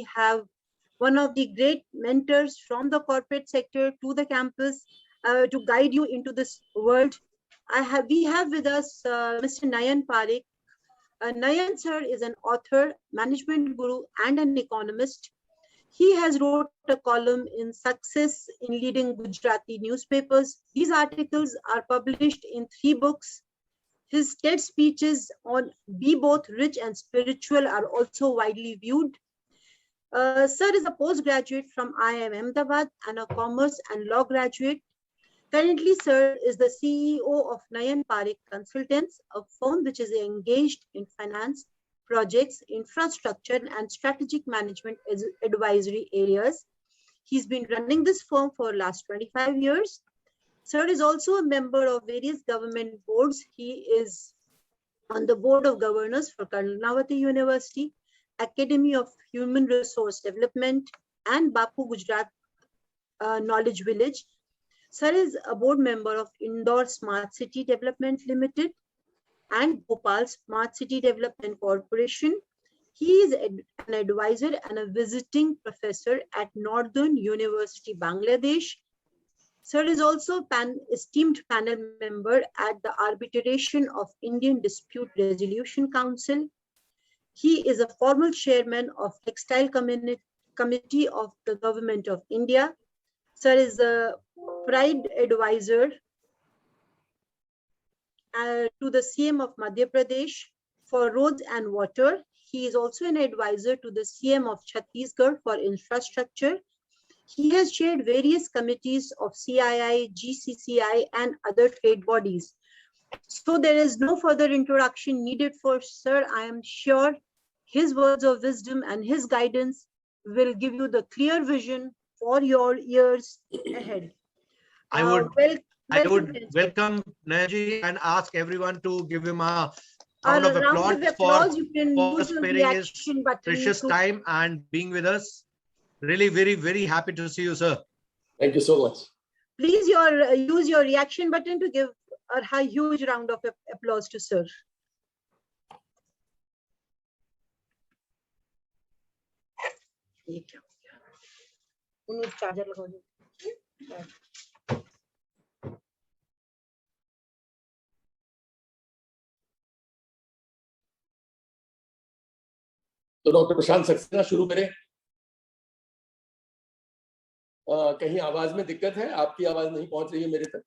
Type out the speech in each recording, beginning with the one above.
we have one of the great mentors from the corporate sector to the campus to guide you into this world. We have with us Mr. Nayan Parekh. Nayan sir is an author, management guru, and an economist. He has wrote a column in Success in leading Gujarati newspapers. These articles are published in 3 books. His TED speeches on Be Both Rich and Spiritual are also widely viewed. Sir is a postgraduate from IIM Ahmedabad and a commerce and law graduate. Currently, sir is the CEO of Nayan Parekh Consultants, a firm which is engaged in finance, projects, infrastructure, and strategic management advisory areas. He's been running this firm for the last 25 years. Sir is also a member of various government boards. He is on the board of governors for Karnavati University, Academy of Human Resource Development, and Bapu Gujarat Knowledge Village. Sir is a board member of Indore Smart City Development Limited and Bhopal Smart City Development Corporation. He is an advisor and a visiting professor at Northern University, Bangladesh. Sir is also an esteemed panel member at the Arbitration of Indian Dispute Resolution Council. He is a formal chairman of Textile Committee of the Government of India. Sir is a pride advisor to the CM of Madhya Pradesh for roads and water. He is also an advisor to the CM of Chhattisgarh for infrastructure. He has chaired various committees of CII, GCCI, and other trade bodies. So there is no further introduction needed for Sir. I am sure his words of wisdom and his guidance will give you the clear vision for your years ahead. I would welcome Nayanji and ask everyone to give him a round of applause for sparing his precious time and being with us. Really very, very happy to see you, sir. Thank you so much. Please use your reaction button to give a huge round of applause to sir. तो doctor प्रशांत सक्सेना शुरू करें। कहीं आवाज में दिक्कत है? आपकी आवाज नहीं पहुंच रही है मेरे तक।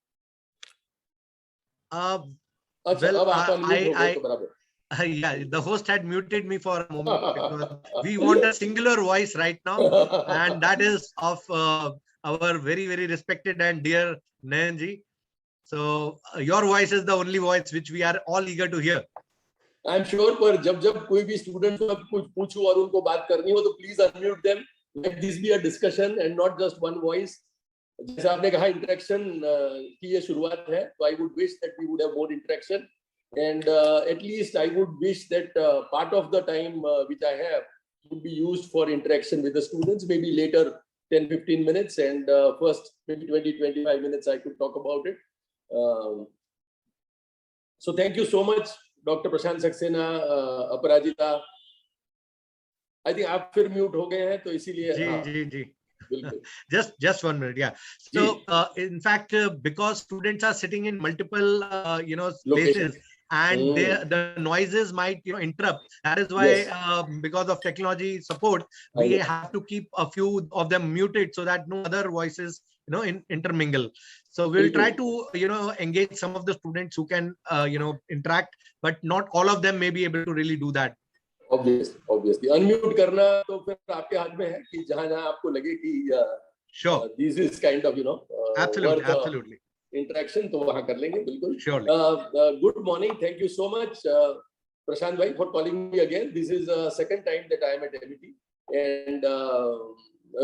अच्छा, अब आप अनम्यूट हो गए तो बराबर। Yeah, the host had muted me for a moment because we want a singular voice right now, and that is of our very, very respected and dear Nayanji. So your voice is the only voice which we are all eager to hear. I'm sure पर जब कोई भी student को कुछ पूछूं और उनको बात करनी हो तो please unmute them. Let this be a discussion and not just one voice. जैसे आपने कहा इंटरेक्शन की ये शुरुआत है, तो I would wish that we would have more interaction. And at least I would wish that part of the time which I have would be used for interaction with the students, maybe later 10-15 minutes, and first maybe 20-25 minutes I could talk about it. So thank you so much, Dr. Prashant Saxena, Aparajita. I think आप फिर mute हो गए हैं तो इसीलिए जी just 1 minute. Yeah, so in fact because students are sitting in multiple places and the noises might interrupt. That is why because of technology support we have to keep a few of them muted so that no other voices intermingle. So we'll try to engage some of the students who can interact, but not all of them may be able to really do that. Obviously unmute करना तो फिर आपके हाथ में है कि जहां आपको लगे कि sure this is kind of absolutely interaction, तो वहां कर लेंगे बिल्कुल. Surely. Good morning, thank you so much Prashant bhai for calling me again. This is the second time that I am at MIT, and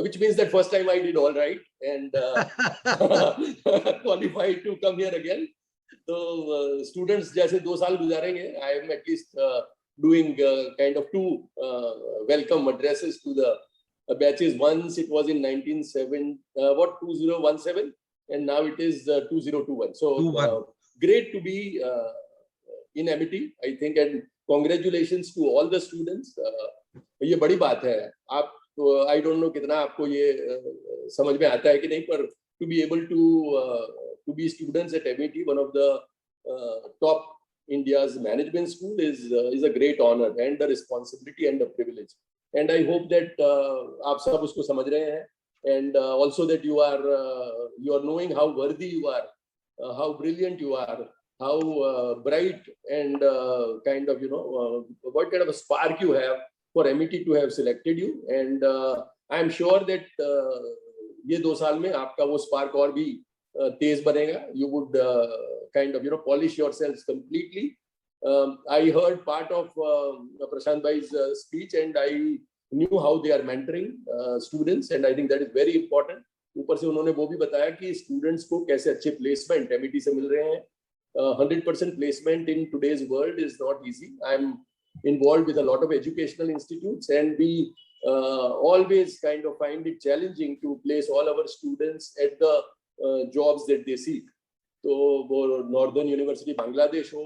which means that first time I did all right and qualified to come here again. So students जैसे 2 साल गुजारेंगे, I am at least doing kind of 2 welcome addresses to the batches. Once it was in 2017, and now it is 2021. So great to be in MIT, I think, and congratulations to all the students. ये बड़ी बात है. आप तो I don't know कितना आपको ये समझ में आता है कि नहीं, पर to be able to be students at MIT, one of the top India's management school, is a great honor and a responsibility and a privilege. And I hope that आप सब उसको समझ रहे हैं, and also that you are knowing how worthy you are, how brilliant you are, how bright and kind of what kind of a spark you have for MIT to have selected you. And I am sure that ये 2 साल में आपका वो spark और भी तेज बनेगा. You would kind of polish yourselves completely. I heard part of Prashant Bhai's speech, and I knew how they are mentoring students, and I think that is very important. ऊपर से उन्होंने वो भी बताया कि students को कैसे अच्छे placement MIT से मिल रहे हैं. 100% placement in today's world is not easy. I'm involved with a lot of educational institutes, and we always kind of find it challenging to place all our students at the jobs that they seek. तो वो northern university Bangladesh हो,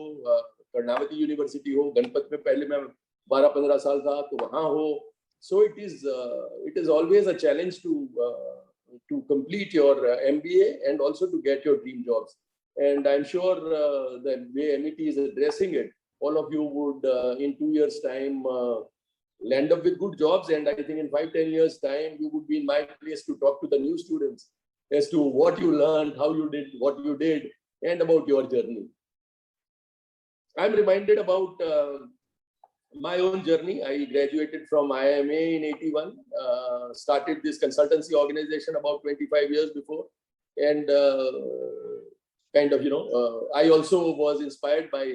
Karnavati university हो, गणपत में पहले मैं 12-15 साल था तो वहाँ हो. So it is always a challenge to complete your MBA and also to get your dream jobs. And I'm sure the way MIT is addressing it, all of you would in 2 years' time land up with good jobs. And I think in 5-10 years' time, you would be in my place to talk to the new students as to what you learned, how you did, what you did, and about your journey. I'm reminded about my own journey. I graduated from IIMA in 81, started this consultancy organization about 25 years before. And kind of, I also was inspired by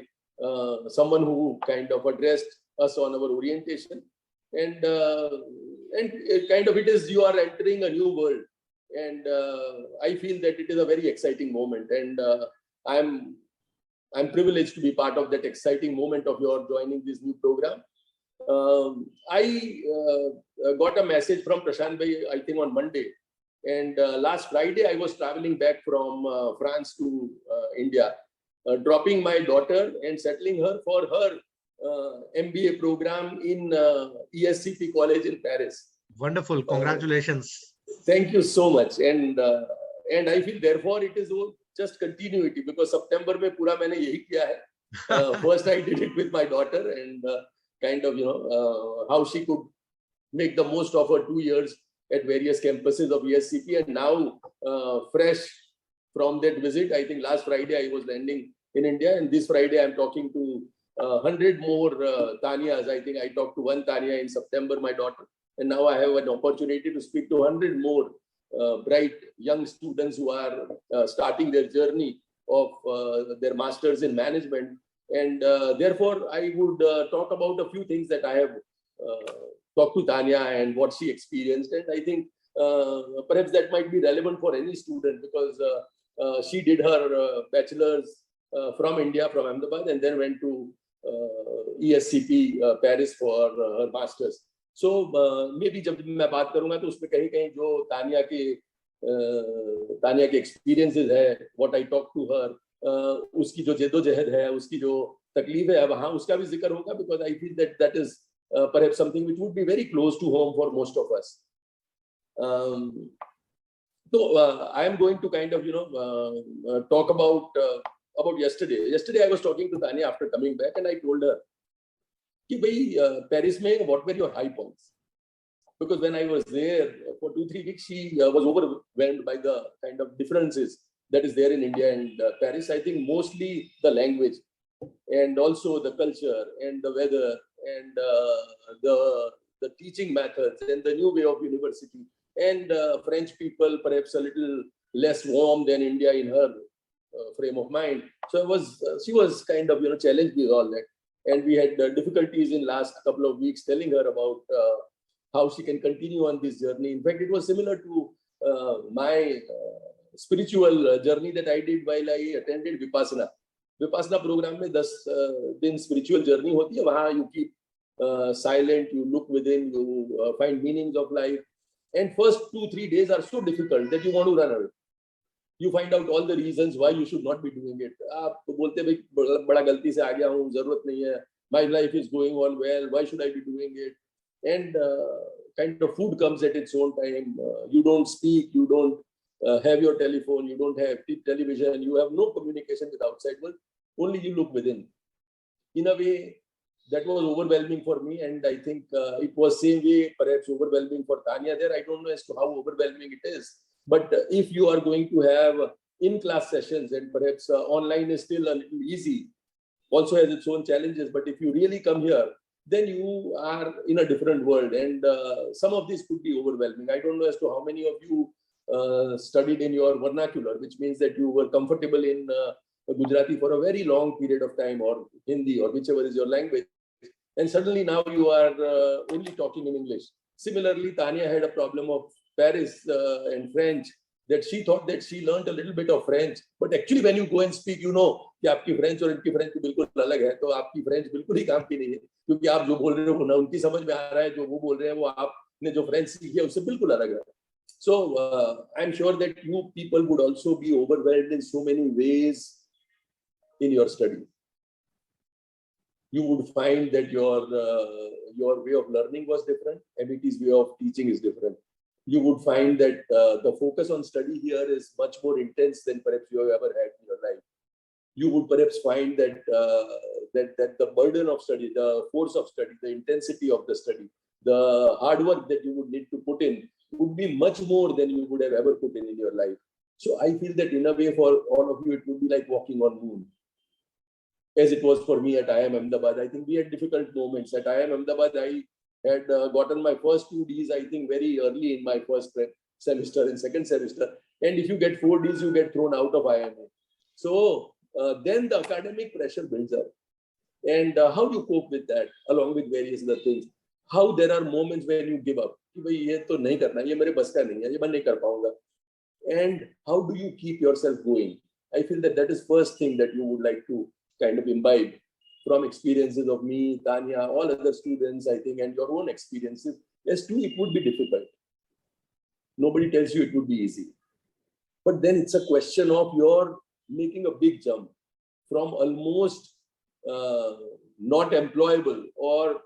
someone who kind of addressed us on our orientation. And kind of it is, you are entering a new world. And I feel that it is a very exciting moment. And I'm privileged to be part of that exciting moment of your joining this new program. I got a message from Prashant Bhai, I think on Monday. And last Friday, I was traveling back from France to India, dropping my daughter and settling her for her MBA program in ESCP College in Paris. Wonderful. Congratulations. Thank you so much. And I feel therefore it is just continuity, because September में पूरा मैंने यही किया है. First I did it with my daughter, and kind of how she could make the most of her 2 years at various campuses of ESCP. And now fresh from that visit, I think last Friday I was landing in India, and this Friday I'm talking to 100 more Tanyas. I think I talked to one Tanya in September, my daughter, and now I have an opportunity to speak to 100 more bright young students who are starting their journey of their masters in management. And therefore, I would talk about a few things that I have talked to Tanya and what she experienced. And I think perhaps that might be relevant for any student, because she did her bachelor's from India, from Ahmedabad, and then went to ESCP Paris for her master's. So maybe जब मैं बात करूँगा तो उसमें कहीं जो तानिया के experiences है, what I talk to her, उसकी जो जद्दोजहद है, उसकी जो तकलीफ है वहाँ, उसका भी जिक्र होगा, because I feel that is perhaps something which would be very close to home for most of us. So I am going to kind of talk about yesterday. Yesterday I was talking to Tanya after coming back, and I told her कि भाई Paris में what were your high points? Because when I was there for 2-3 weeks, she was overwhelmed by the kind of differences that is there in India and Paris. I think mostly the language, and also the culture and the weather, and the teaching methods and the new way of university, and French people perhaps a little less warm than India in her frame of mind. So she was kind of challenged with all that, and we had difficulties in last couple of weeks telling her about how she can continue on this journey. In fact, it was similar to my spiritual journey that I did while I attended Vipassana. Vipassana program में 10 दिन spiritual journey होती है. वहाँ you keep silent, you look within, you find meanings of life. And first 2-3 days are so difficult that you want to run away. You find out all the reasons why you should not be doing it. आप बोलते भाई बड़ा गलती से आ गया हूँ, जरूरत नहीं है. My life is going on well. Why should I be doing it? and kind of food comes at its own time. You don't speak, you don't have your telephone, you don't have television, you have no communication with outside world, only you look within. In a way, that was overwhelming for me, and I think it was same way perhaps overwhelming for Tanya there. I don't know as to how overwhelming it is, but if you are going to have in-class sessions, and perhaps online is still a little easy, also has its own challenges, but if you really come here, then you are in a different world, and some of these could be overwhelming. I don't know as to how many of you studied in your vernacular, which means that you were comfortable in Gujarati for a very long period of time, or Hindi, or whichever is your language, and suddenly now you are only talking in English. Similarly, Tanya had a problem of Paris and French, that she thought that she learned a little bit of French, but actually when you go and speak, you know कि आपकी French और इनकी French बिल्कुल अलग है, तो आपकी French बिल्कुल ही काम की नहीं है, क्योंकि आप जो बोल रहे हो ना उनकी समझ में आ रहा है, जो वो बोल रहे हैं वो आपने जो French सीखी है उससे बिल्कुल अलग है. So I'm sure that you people would also be overwhelmed in so many ways in your study. You would find that your way of learning was different, MIT's way of teaching is different. You would find that the focus on study here is much more intense than perhaps you have ever had in your life. You would perhaps find that that the burden of study, the force of study, the intensity of the study, the hard work that you would need to put in would be much more than you would have ever put in your life. So I feel that in a way for all of you, it would be like walking on moon, as it was for me at IIM Ahmedabad. I think we had difficult moments. At IIM Ahmedabad, I had gotten my first 2 Ds, I think, very early in my first semester and second semester. And if you get 4 Ds, you get thrown out of IIMA. So then the academic pressure builds up. And how do you cope with that, along with various other things? How there are moments when you give up. कि भाई ये तो नहीं करना, ये मेरे बस का नहीं है, ये मैं नहीं कर पाऊंगा. And how do you keep yourself going? I feel that that is first thing that you would like to kind of imbibe from experiences of me, Tanya, all other students, I think, and your own experiences. Yes, too, it would be difficult. Nobody tells you it would be easy. But then it's a question of your making a big jump from almost not employable or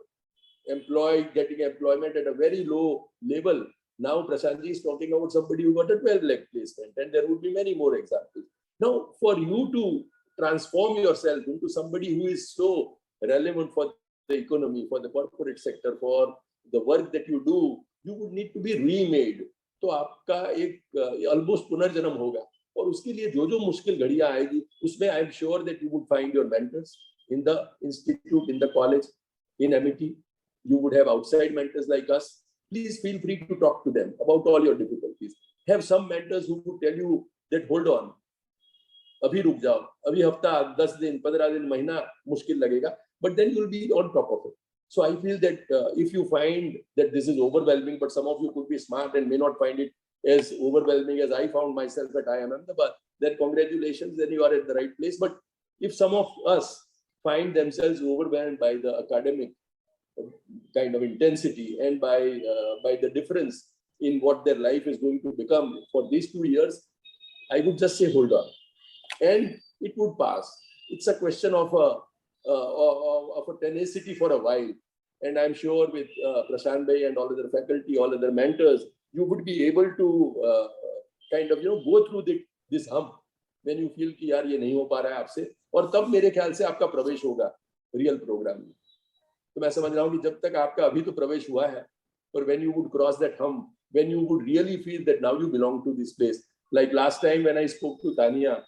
getting employment at a very low level. Now Prashantji is talking about somebody who got a 12 lakh placement, and there would be many more examples. Now, for you to transform yourself into somebody who is so relevant for the economy, for the corporate sector, for the work that you do, you would need to be remade. तो आपका एक almost पुनर्जन्म होगा, और उसके लिए जो मुश्किल घड़ियां आएगी, उसमें I am sure that you would find your mentors in the institute, in the college, in MIT. You would have outside mentors like us. Please feel free to talk to them about all your difficulties. Have some mentors who would tell you that hold on, अभी रुक जाओ, अभी हफ्ता 10 दिन 15 दिन महीना मुश्किल लगेगा, but then you'll be on top of it. So I feel that if you find that this is overwhelming, but some of you could be smart and may not find it as overwhelming as I found myself at IIM Ahmedabad, then congratulations, then you are at the right place. But if some of us find themselves overwhelmed by the academic kind of intensity and by the difference in what their life is going to become for these 2 years, I would just say hold on, and it would pass. It's a question of a tenacity for a while, and I'm sure with Prashant Bhai and all other faculty, all other mentors, you would be able to kind of go through this hump when you feel कि यार ये नहीं हो पा रहा है आपसे, और तब मेरे ख्याल से आपका प्रवेश होगा रियल प्रोग्राम में. तो मैं समझ रहा हूँ कि जब तक आपका अभी तो प्रवेश हुआ है, और when you would cross that hump, when you would really feel that now you belong to this place. Like last time when I spoke to Tanya,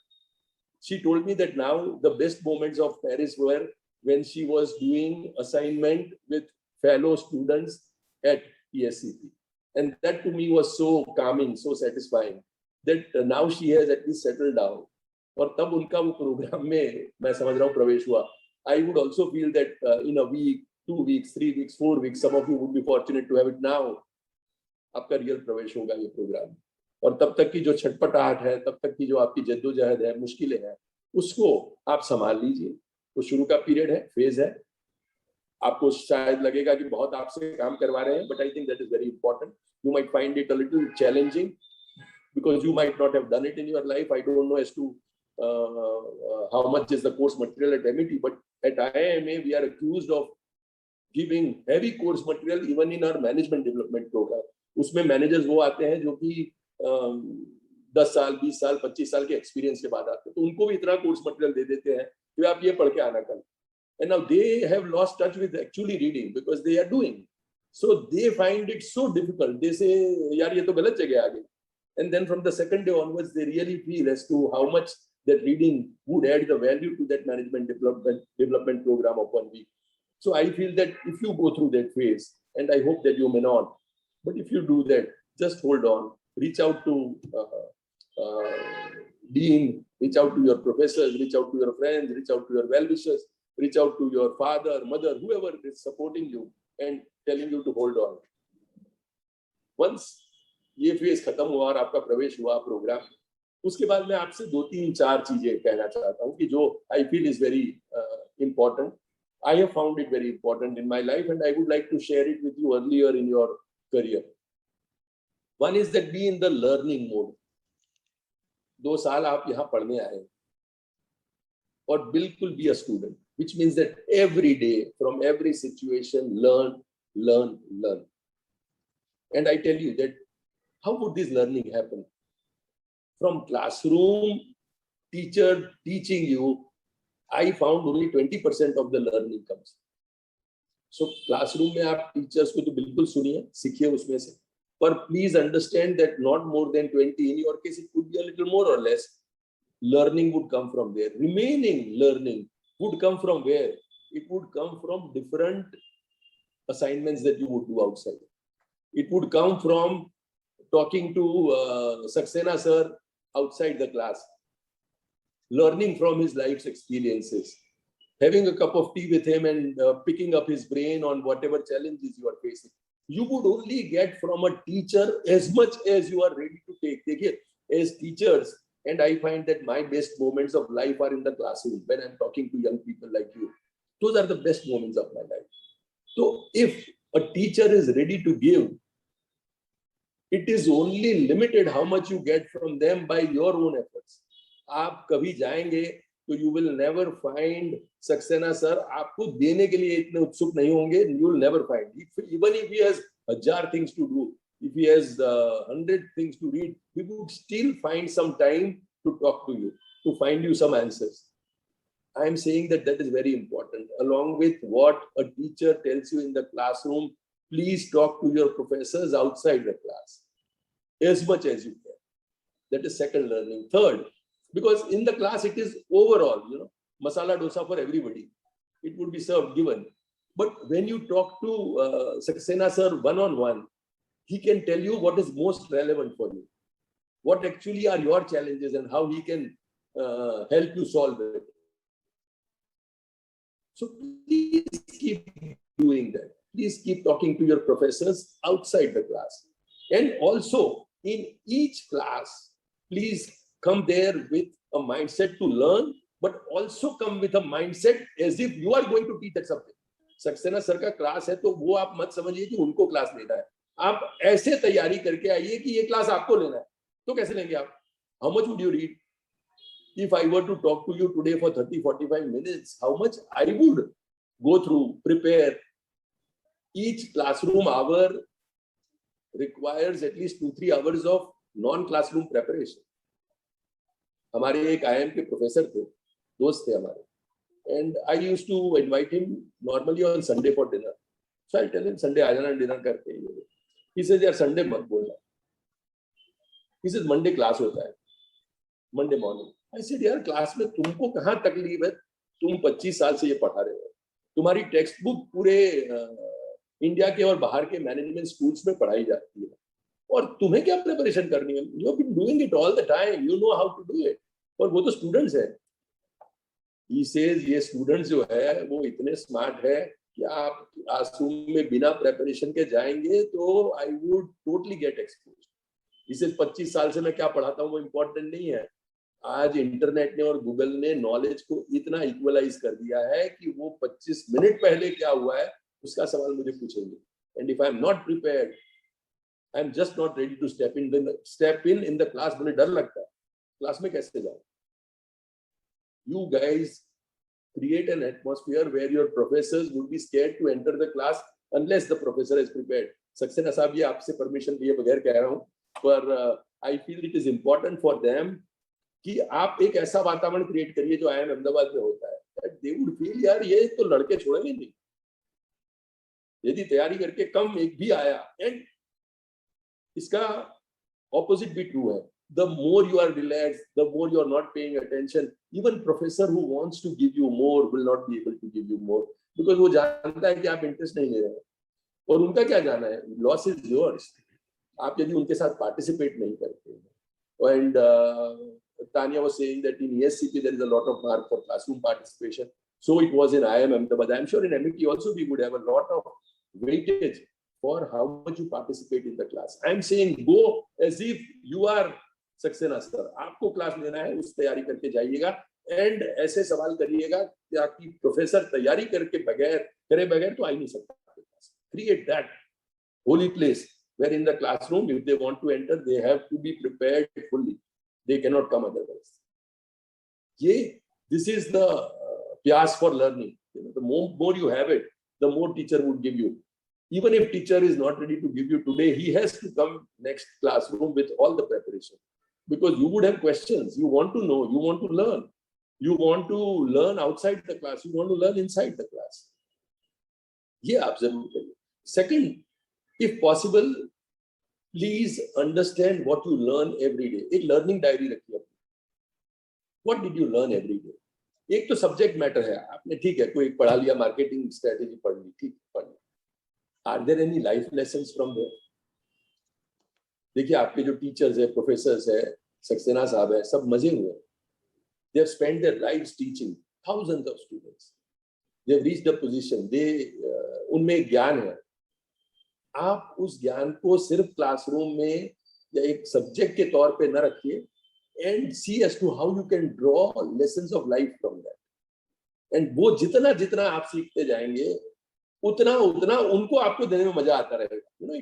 she told me that now the best moments of Paris were when she was doing assignment with fellow students at ESCP. And that to me was so calming, so satisfying, that now she has at least settled down. और तब उनका वो programme में मैं समझ रहा हूँ प्रवेश हुआ. I would also feel that in a week, 2 weeks, 3 weeks, 4 weeks, some of you would be fortunate to have it now. आपका रियल प्रवेश होगा ये प्रोग्राम, और तब तक की जो छटपटाहट है, तब तक की जो आपकी जद्दोजहद है, मुश्किलें हैं, उसको आप संभाल लीजिए. वो शुरू का पीरियड है, फेज है. आपको शायद लगेगा कि बहुत आपसे काम करवा रहे हैं, but I think that is very important. You might find it a little challenging because you might not have done it in your life. I don't know as to how much is the course material at MIT, but at IIMA we are accused of giving heavy course material even in our management development program. उसमें managers वो आते हैं जो कि 10 साल, 20 साल, 25 साल के experience के बाद आते हैं, तो उनको भी इतना course material दे देते हैं कि आप ये पढ़ के आना कल. And now they have lost touch with actually reading because they are doing. So they find it so difficult. They say, यार ये तो गलत जगह आ गई. And then from the second day onwards, they really feel as to how much that reading would add the value to that management development program of 1 week. So I feel that if you go through that phase, and I hope that you may not, but if you do that, just hold on, reach out to dean, reach out to your professors, reach out to your friends, reach out to your well-wishers, reach out to your father, mother, whoever is supporting you and telling you to hold on. Once ये phase खत्म हुआ और आपका प्रवेश हुआ programme, उसके बाद मैं आपसे 2-3-4 चीजें कहना चाहता हूँ कि जो I feel is very important. I have found it very important in my life and I would like to share it with you earlier in your career. One is that be in the learning mode. 2 साल आप यहाँ पढ़ने आए और बिल्कुल be a student, which means that every day from every situation learn. And I tell you that how would this learning happen? From classroom, teacher teaching you, I found only 20% of the learning comes. So classroom में आप teachers को तो बिल्कुल सुनिए, सीखिए उसमें से. But please understand that not more than 20. In your case, it could be a little more or less. Learning would come from there. Remaining learning would come from where? It would come from different assignments that you would do outside. It would come from talking to Saxena sir outside the class, learning from his life's experiences, having a cup of tea with him and picking up his brain on whatever challenges you are facing. You would only get from a teacher as much as you are ready to take. Dekhiye, as teachers, and I find that my best moments of life are in the classroom when I'm talking to young people like you. Those are the best moments of my life. So if a teacher is ready to give, it is only limited how much you get from them by your own efforts. आप कभी जाएंगे तो you will never find Saxena sir आपको देने के लिए इतने उत्सुक नहीं होंगे. You will never find. Even if he has 1,000 things to do, if he has 100 things to read, he would still find some time to talk to you, to find you some answers. I am saying that that is very important. Along with what a teacher tells you in the classroom, please talk to your professors outside the class as much as you can. That is second learning. Third, because in the class it is overall, masala dosa for everybody. It would be served, given. But when you talk to Saxena sir one-on-one, he can tell you what is most relevant for you, what actually are your challenges and how he can help you solve it. So please keep doing that. Please keep talking to your professors outside the class. And also in each class, please come there with a mindset to learn, but also come with a mindset as if you are going to teach that subject. Saxena sir का class है तो वो आप मत समझिए कि उनको class लेना है. आप ऐसे तैयारी करके आइए कि ये class आपको लेना है. तो कैसे लेंगे आप? How much would you read? If I were to talk to you today for 30-45 minutes, how much I would go through, prepare. Each classroom hour requires at least 2-3 hours of non-classroom preparation. हमारे एक IIM के professor थे, दोस्त थे हमारे, and I used to invite him normally on Sunday for dinner. So I tell him Sunday आ जाना dinner करके. He says यार Sunday मत बोलना. He says Monday class होता है, Monday morning. I said यार क्लास में तुमको कहाँ तकलीफ है? तुम 25 साल से ये पढ़ा रहे हो. तुम्हारी टेक्स्ट बुक पूरे इंडिया के और बाहर के मैनेजमेंट स्कूल्स में पढ़ाई जाती है और तुम्हें क्या प्रिपरेशन करनी है? You have been doing it all the time. You know how to do it. और वो तो स्टूडेंट्स है. He says ये स्टूडेंट्स जो है वो इतने स्मार्ट है कि आप क्लासरूम में बिना प्रिपरेशन के जाएंगे तो I would totally get exposed. He says 25 साल से मैं क्या पढ़ाता हूँ वो इम्पोर्टेंट नहीं है. आज इंटरनेट ने और गूगल ने नॉलेज को इतना इक्वलाइज कर दिया है कि वो 25 मिनट पहले क्या हुआ है उसका सवाल मुझे पूछेंगे. And if I am not prepared, I am just not ready to step in the class. मुझे डर लगता है क्लास में कैसे जाऊं. You guys create an atmosphere where your professors would be scared to enter the class unless the professor is prepared. Saxena साहब, ये आपसे परमिशन लिए बगैर कह रहा हूँ, पर I feel it is important for them कि आप एक ऐसा वातावरण क्रिएट करिए जो IIM अहमदाबाद में होता है, that they would feel यार ये तो लड़के छोड़ेंगे नहीं, यदि तैयारी करके कम एक भी आया, and इसका opposite भी true है. The more you are relaxed, the more you are not paying attention, even professor who wants to give you more will not be able to give you more because वो जानता है कि आप interest नहीं ले रहे हैं, और उनका क्या जाना है, लॉस इज योर्स आप यदि उनके साथ पार्टिसिपेट नहीं करते हैं. And Tanya was saying that in ESCP there is a lot of mark for classroom participation, so it was in IIM Ahmedabad. I'm sure in MET also we would have a lot of weightage for how much you participate in the class. I'm saying go as if you are Saxena sir, आपको class लेना है, उस तैयारी करके जाइएगा, and ऐसे सवाल करिएगा ताकि प्रोफेसर तैयारी करके बगैर तो आ ही नहीं सकता. Create that holy place where in the classroom if they want to enter they have to be prepared fully, they can not come otherwise. ये दिस इज द प्यास for learning. The more you have it, the more teacher would give you. Even if teacher is not ready to give you today, he has to come next classroom with all the preparation, because you would have questions, you want to know, you want to learn, you want to learn outside the class, you want to learn inside the class. Yeah, absolutely. Second, if possible, please understand what you learn every day. एक learning diary रखिए. What did you learn every day? एक तो subject matter है, आपने ठीक है कोई पढ़ा लिया, marketing strategy पढ़ ली, ठीक पढ़ ली. Are there any life lessons from there? देखिए आपके जो टीचर्स है, प्रोफेसर्स है, सक्सेना साहब है, सब मजे हुए. They have spent their lives teaching thousands of students. They have reached a position. उनमें ज्ञान है. आप उस ज्ञान को सिर्फ क्लासरूम में या एक सब्जेक्ट के तौर पे न रखिए, and see as to how you can draw lessons of life from that. And वो जितना आप सीखते जाएंगे, उतना उनको आपको देने में मजा आता रहेगा. You know,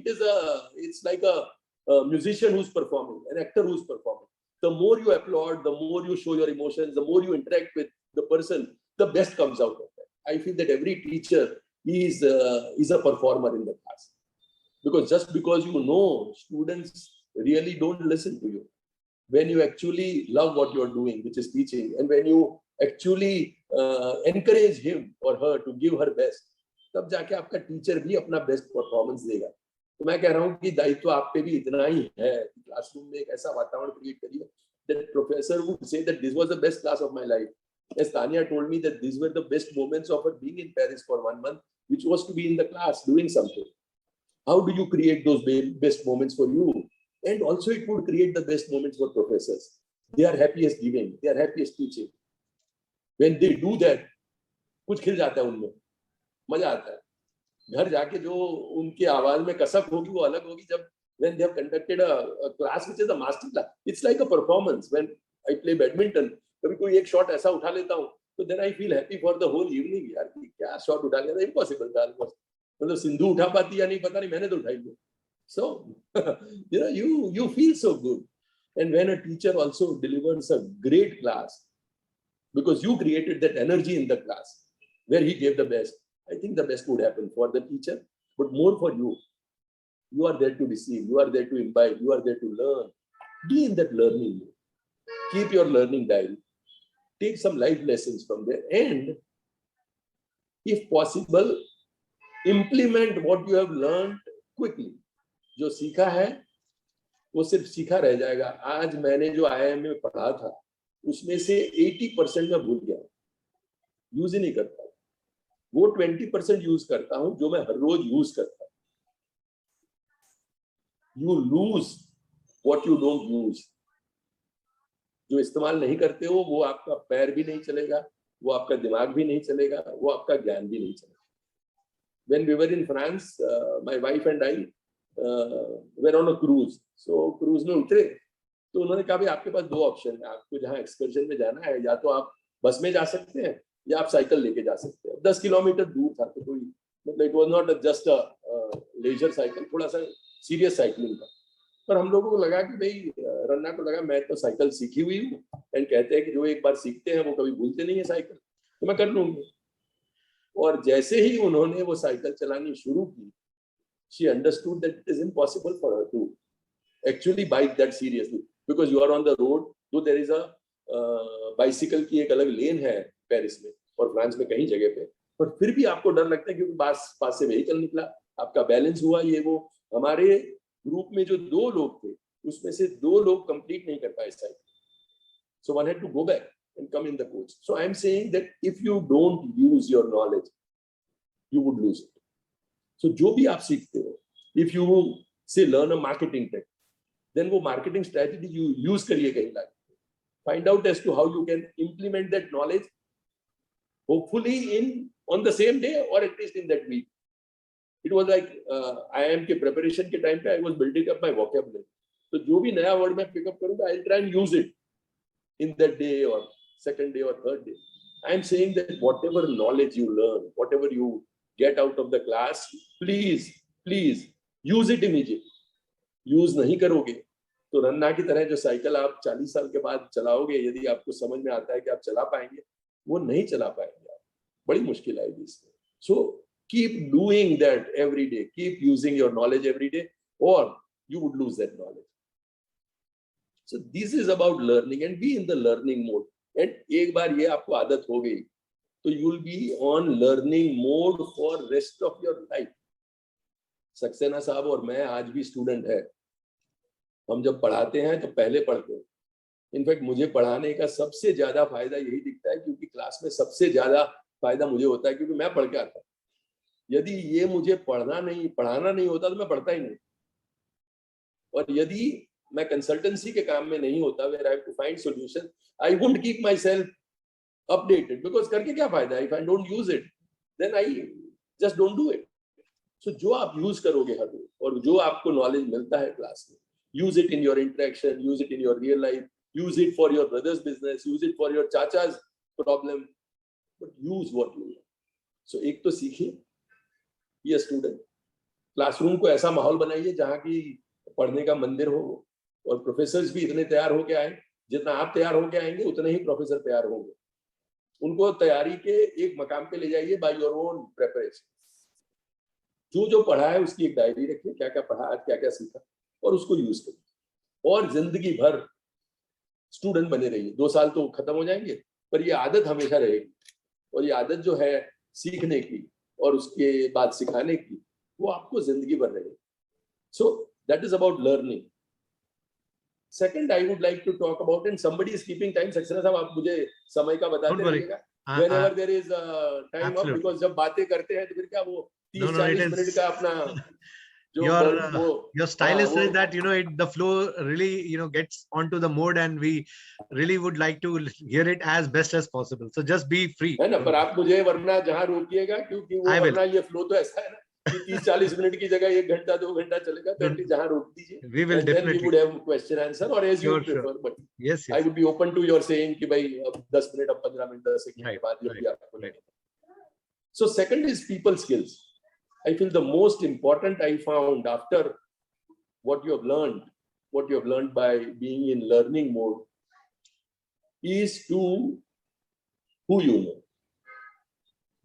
it's like a musician who's performing, an actor who's performing. The more you applaud, the more you show your emotions, the more you interact with the person, the best comes out of that. I feel that every teacher is a performer in the class, because just because you know, students really don't listen to you. When you actually love what you're doing, which is teaching, and when you actually encourage him or her to give her best, तब जाके आपका teacher भी अपना best performance देगा. तो मैं कह रहा हूँ कि दायित्व आप पे भी इतना ही है कि क्लासरूम में एक ऐसा वातावरण क्रिएट करिए that professor would say that this was the best class of my life. As Tanya told me that these were the best moments of her being in Paris for 1 month, which was to be in the class doing something. How do you create those best moments for you? And also it would create the best moments for professors. They are happiest giving, they are happiest teaching. When they do that, कुछ खिल जाता है उनमें, मजा आता है. घर जाके जो उनकी आवाज में कसक होगी वो अलग होगी जब when they have conducted a class which is a master class. It's like a performance. When I play badminton, कभी कोई एक शॉट ऐसा उठा लेता हूँ तो then I feel happy for the whole evening. यार क्या शॉट उठा लिया था, impossible था almost. मतलब सिंधु उठा पाती या नहीं पता नहीं, मैंने तो उठाई थी. So you know, you feel so good. And when a teacher also delivers a great class, because you created that energy in the class where he gave the best, I think the best would happen for the teacher, but more for you. You are there to receive, you are there to imbibe, you are there to learn. Be in that learning mood. Keep your learning diary. Take some life lessons from there, and if possible, implement what you have learned quickly. जो सीखा है वो सिर्फ सीखा रह जाएगा. आज मैंने जो IIM में पढ़ा था उसमें से 80% मैं भूल गया, यूज ही नहीं करता. वो 20% यूज करता हूं जो मैं हर रोज यूज करता हूं. You lose what you don't use. जो इस्तेमाल नहीं करते हो वो आपका पैर भी नहीं चलेगा, वो आपका दिमाग भी नहीं चलेगा, वो आपका ज्ञान भी नहीं चलेगा. When we were in France, my wife and I were on a cruise. So cruise में उतरे तो उन्होंने कहा भाई आपके पास 2 ऑप्शन है, आपको जहाँ एक्सकर्शन में जाना है या तो आप बस में जा सकते हैं या आप साइकिल लेके जा सकते हैं. 10 किलोमीटर दूर था तो कोई मतलब it was not just a leisure cycle, थोड़ा सा सीरियस साइकिलिंग था. पर हम लोगों को लगा कि भाई रन्ना को लगा मैं तो साइकिल सीखी हुई हूँ, एंड कहते हैं कि जो एक बार सीखते हैं वो कभी भूलते नहीं है साइकिल. तो मैं कर लूंगी। और जैसे ही उन्होंने वो साइकिल चलानी शुरू की, she understood that it is impossible for her to actually bike that seriously, because you are on the road, though there is a bicycle की एक अलग लेन है पेरिस में और फ्रांस में कहीं जगह पे, पर फिर भी आपको डर लगता है क्योंकि पास से व्हीकल निकला, आपका बैलेंस हुआ ये वो। हमारे ग्रुप में जो 2 लोग थे उसमें से 2 लोग कंप्लीट नहीं कर पाए cycle, so one had to go back and come in the coach. So I am saying that if you don't use your knowledge, you would lose it. So जो भी आप सीखते हो, if you say learn a marketing tech, then वो marketing strategy you use करिए कहीं life में. Find out as to how you can implement that knowledge, hopefully on the same day or at least in that week. It was like IIM के preparation के time पे I was building up my vocabulary. तो जो भी नया word मैं pick up करूँगा, I'll try and use it in that day or second day or third day. I am saying that whatever knowledge you learn, whatever you get out of the class, please use it immediately. Use नहीं करोगे तो रन्ना की तरह जो cycle आप 40 साल के बाद चलाओगे, यदि आपको समझ में आता है कि आप चला पाएंगे, वो नहीं चला पाएंगे आप, बड़ी मुश्किल आएगी इसमें. So keep doing that every day, keep using your knowledge every day, और you would lose that knowledge. So this is about learning and be in the learning mode. And एक बार ये आपको आदत हो गई तो you will be on learning mode for rest of your life. Saxena साहब और मैं आज भी स्टूडेंट है. हम जब पढ़ाते हैं तो पहले पढ़ते हैं. इनफैक्ट मुझे पढ़ाने का सबसे ज्यादा फायदा यही दिखता है क्योंकि क्लास में सबसे ज्यादा फायदा मुझे होता है क्योंकि मैं पढ़ के आता हूं. यदि ये मुझे पढ़ाना नहीं होता तो मैं पढ़ता ही नहीं. और यदि मैं कंसल्टेंसी के काम में नहीं होता, where I have to find solution, I wouldn't keep myself updated, because करके क्या फायदा है. If I don't use it then I just don't do it. So जो आप यूज करोगे हर रोज और जो आपको नॉलेज मिलता है क्लास में, use it in your interaction, use it in your real life, use it for your brother's business, use it for your chacha's problem, but use what you learn. So एक तो सीखिए, be a student. Classroom को ऐसा माहौल बनाइए जहाँ की पढ़ने का मंदिर हो और प्रोफेसर्स भी इतने तैयार होके आए. जितना आप तैयार होके आएंगे उतने ही प्रोफेसर तैयार होंगे. उनको तैयारी के एक मकाम पे ले जाइए बाय योर ओन प्रेपरेशन. जो पढ़ा है उसकी एक डायरी रखिए, क्या क्या पढ़ा आज, क्या क्या सीखा, और उसको यूज करिए. और जिंदगी भर स्टूडेंट बने रहिए. 2 साल तो खत्म हो जाएंगे पर ये आदत हमेशा रहेगी. और ये आदत जो है सीखने की और उसके बाद सिखाने की, वो आपको जिंदगी भर रहेगी. So that is about learning. Second I would like to talk about, and somebody is keeping time. Saxena साहब आप मुझे समय का बताते रहिएगा whenever there is time up, because जब बातें करते हैं तो फिर क्या वो 30-40 मिनट का अपना your style is such that the flow really gets onto the mode, and we really would like to hear it as best as possible. So just be free, है ना. पर आप मुझे वरना जहां रोकिएगा, क्योंकि वो वरना ये फ्लो तो ऐसा है ना कि 30-40 मिनट की जगह 1 घंटा 2 घंटा चलेगा. तो एटलीस्ट जहां रोक दीजिए. We will definitely. We would have question answer or as you prefer. But yes, I would be open to your saying कि भाई अब 10 मिनट, अब 15 मिनट, 10 सेकंड के बाद जब भी आपको लगे. So second is people skills. I feel the most important I found after what you have learned by being in learning mode is to who you know.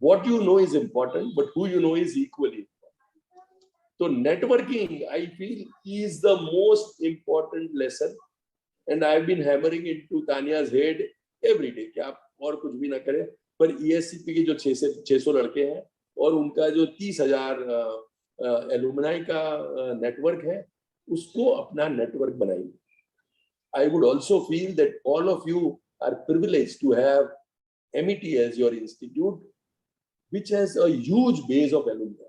What you know is important, but who you know is equally important. So networking, I feel, is the most important lesson, and I've been hammering into Tanya's head every day कि आप और कुछ भी ना करें, पर ESCP के जो 600 लड़के हैं और उनका जो 30,000 एलुमनाई का नेटवर्क है, उसको अपना नेटवर्क बनाइए. I would also feel that all of you are privileged to have MET as your institute, which has a huge base of alumni.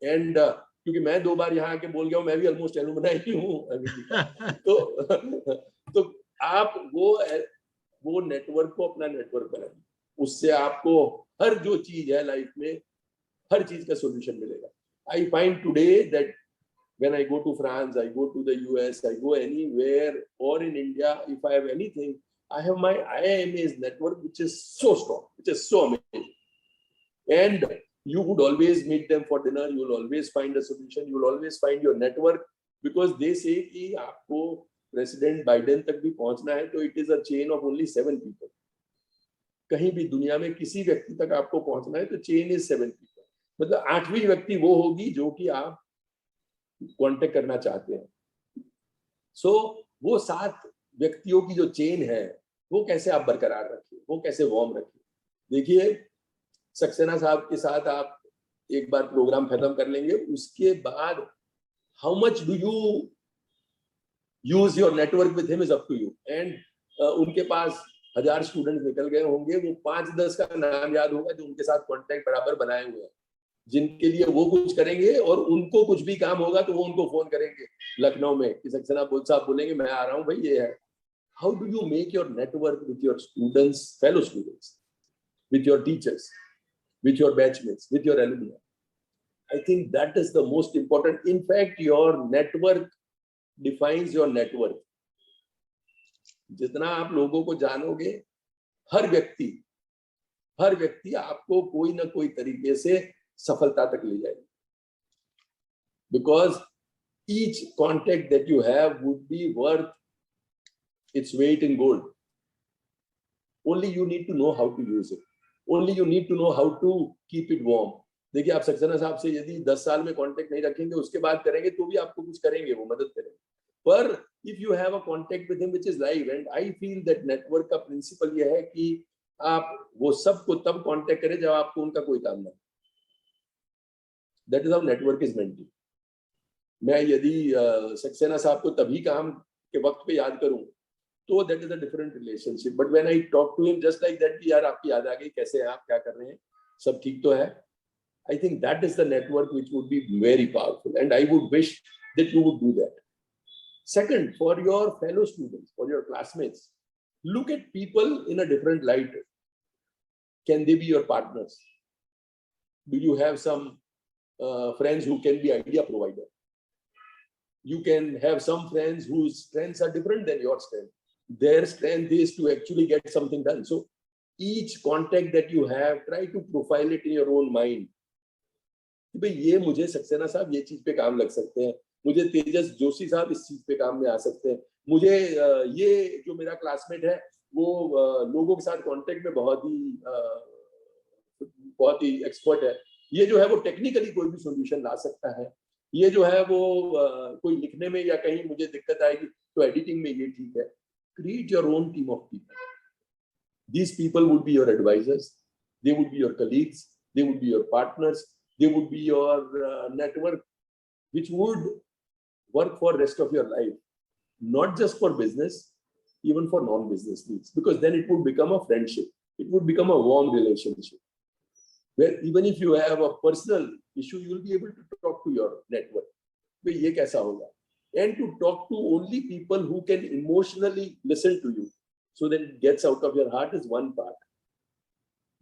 And क्योंकि मैं 2 बार यहाँ आके बोल गया हूँ, मैं भी ऑलमोस्ट एलुमनाई ही हूँ. तो आप वो नेटवर्क को अपना नेटवर्क बनाइए. उससे आपको हर जो चीज है लाइफ में, हर चीज का सॉल्यूशन मिलेगा. I find today that when I go to France, I go to the US, I go anywhere, or in India, if I have anything, I have my IIMA's network, which is so strong, which is so amazing. And you would always meet them for dinner. You will always find a solution. You will always find your network, because they say कि आपको President Biden तक भी पहुंचना है तो it is a chain of only 7 people. कहीं भी दुनिया में किसी व्यक्ति तक आपको पहुंचना है तो चेन इज 7 people, मतलब 8वीं व्यक्ति वो होगी जो कि आप कांटेक्ट करना चाहते हैं। सो वो 7 व्यक्तियों की जो चेन है वो कैसे आप बरकरार रखिए, वो कैसे वार्म रखिए। देखिए सक्सेना साहब के साथ आप एक बार प्रोग्राम खत्म कर लेंगे, उसके बाद how much do you use your network with him is up to you. And उनके पास 1000 स्टूडेंट निकल गए होंगे, वो 5-10 का नाम याद होगा जो उनके साथ कांटेक्ट बराबर बनाए हुए हैं, जिनके लिए वो कुछ करेंगे और उनको कुछ भी काम होगा तो वो उनको फोन करेंगे लखनऊ में कि सक्सेना साहब बोलेंगे मैं आ रहा हूँ भाई, ये है। How do you make your network with your students, fellow students, with your teachers, with your batchmates, with your alumni? I think that is the most important. In fact, your network defines your net worth. जितना आप लोगों को जानोगे, हर व्यक्ति आपको कोई ना कोई तरीके से सफलता तक ले जाएगी. Because each contact that you have would be worth its weight in gold. Only you need to know how to use it. Only you need to know how to keep it warm. देखिए आप सक्सेना साहब से यदि 10 साल में contact नहीं रखेंगे, उसके बाद करेंगे तो भी आपको कुछ करेंगे, वो मदद करेंगे. पर if you have a contact with him which is live, and I feel that network का प्रिंसिपल ये है कि आप वो सबको तब कांटेक्ट करें जब आपको उनका कोई काम ना. That is how network is meant to. मैं यदि सक्सेना साहब को तभी काम के वक्त पे याद करूं तो that is a different relationship. But when I talk to him just like that कि यार आपकी याद आ गई, कैसे हैं आप, क्या कर रहे हैं, सब ठीक तो है, I think that is the network which would be very powerful, and I would wish that you would do that. Second, for your fellow students, for your classmates, look at people in a different light. Can they be your partners? Do you have some friends who can be idea provider? You can have some friends whose strengths are different than your strength. Their strength is to actually get something done. So each contact that you have, try to profile it in your own mind. भाई ये मुझे सक्सेना साहब ये चीज पे काम लग सकते हैं, मुझे तेजस जोशी साहब इस चीज पे काम में आ सकते हैं, मुझे ये जो मेरा क्लासमेट है वो लोगों के साथ कांटेक्ट में बहुत ही एक्सपर्ट है, ये जो है वो टेक्निकली कोई भी सॉल्यूशन ला सकता है, ये जो है वो कोई लिखने में या कहीं मुझे दिक्कत आएगी तो एडिटिंग में ये ठीक है. Create your own team of people. These people would be your advisors, they would be your colleagues, they would be your partners, they would be your network, which would work for the rest of your life, not just for business, even for non-business needs, because then it would become a friendship, it would become a warm relationship, where even if you have a personal issue, you will be able to talk to your network. ये कैसा होगा? And to talk to only people who can emotionally listen to you so that it gets out of your heart is one part.